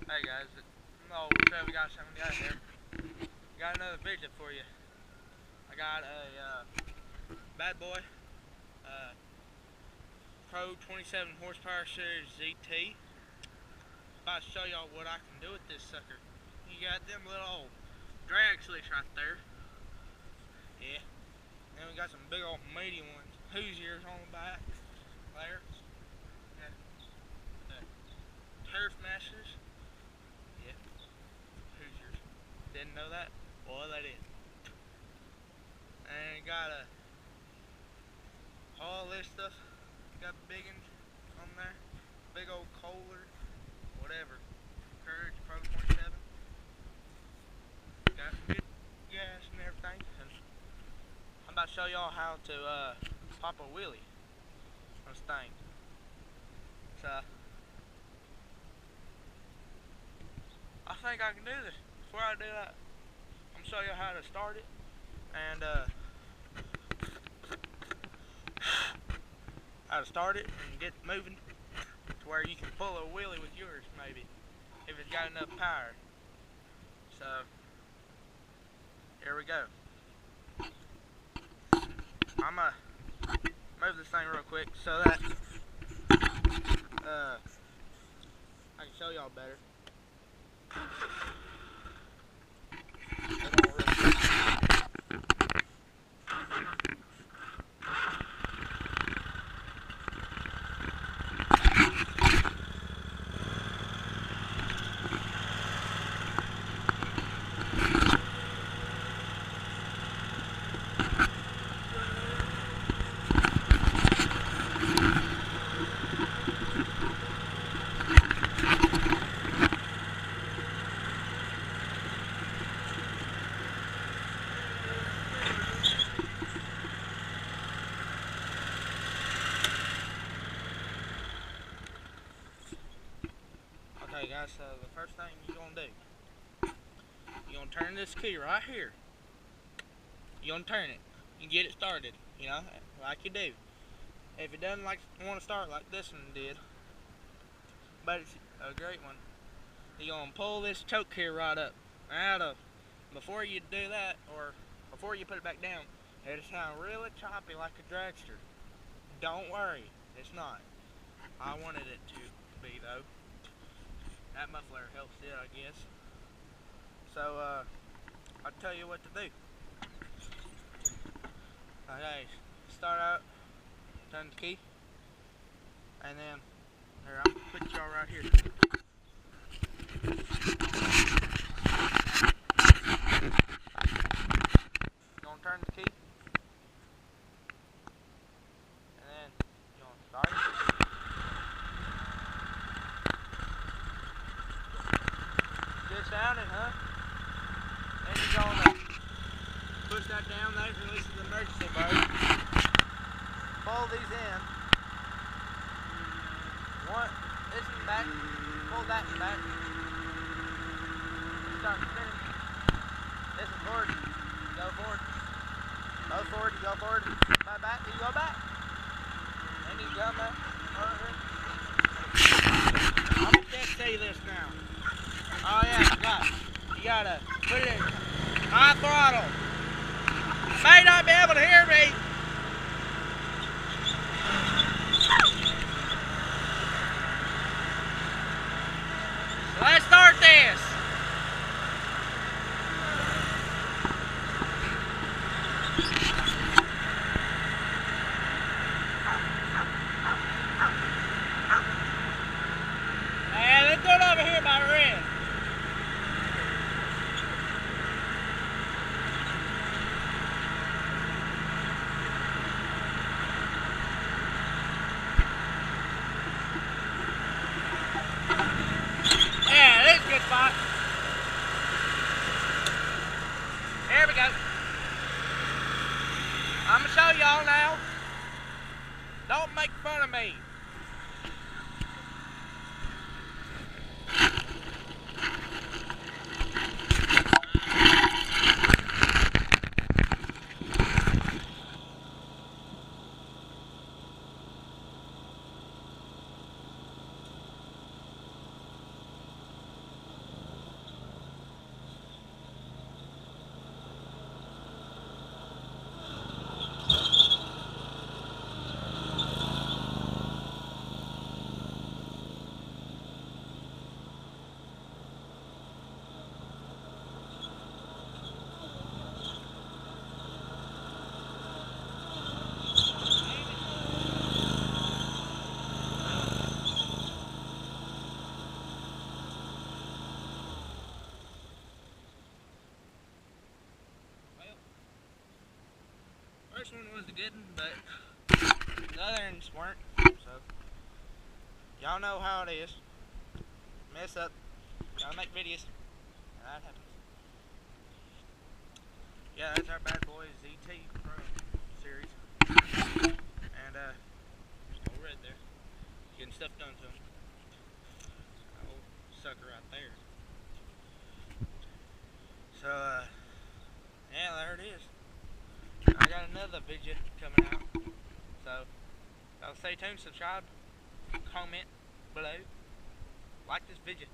Hey guys, we got something out here. Got another video for you. I got a bad boy Pro 27 horsepower series ZT. About to show y'all what I can do with this sucker. You got them little old drag slicks right there. Yeah. Then we got some big old meaty ones. Hoosiers on the back. There. Got the turf mashers. Yeah. Hoosiers. Didn't know that? Well, that is. And got all this stuff. Got big ones on there. Big old Kohler. Whatever. Courage Pro 27. Got good gas and everything. And I'm about to show y'all how to pop a wheelie on this thing. So I think I can do this. Before I do that, I'm gonna show you how to start it and how to start it and get moving to where you can pull a wheelie with yours, maybe, if it's got enough power. So here we go. I'm gonna move this thing real quick so that I can show y'all better. Okay guys, so the first thing you're going to do, you're going to turn this key right here. You're going to turn it and get it started, you know, like you do. If it doesn't want to start like this one did, but it's a great one, you're going to pull this choke here right up, out of. Before you do that, or before you put it back down, it'll sound really choppy like a dragster. Don't worry, it's not. I wanted it to be though. That muffler helps it, I guess. So, I'll tell you what to do. Okay, start out, turn the key, and then, here, I'm gonna put y'all right here. Gonna turn the key, and then, you're gonna start it. Good sounding, huh? Then you're gonna push that down there, release the emergency brake. Pull these in. This in back. Pull that in back. Start spinning. This is forward. Go forward. Go forward. You go forward. Back. You go back. Then you go back. I'm gonna test you this now. Oh yeah, you gotta put it in high throttle. May not be able to hear me. So let's start this. And let's do it over here by the red. one was a good one, but the other ones weren't. So y'all know how it is. Mess up. Gotta make videos. That happens. Yeah, that's our bad boy ZT Pro series. And still red there. Getting stuff done to him. Old sucker right there. So yeah, there it is. I got another video coming out. So y'all stay tuned, subscribe, comment below, like this video.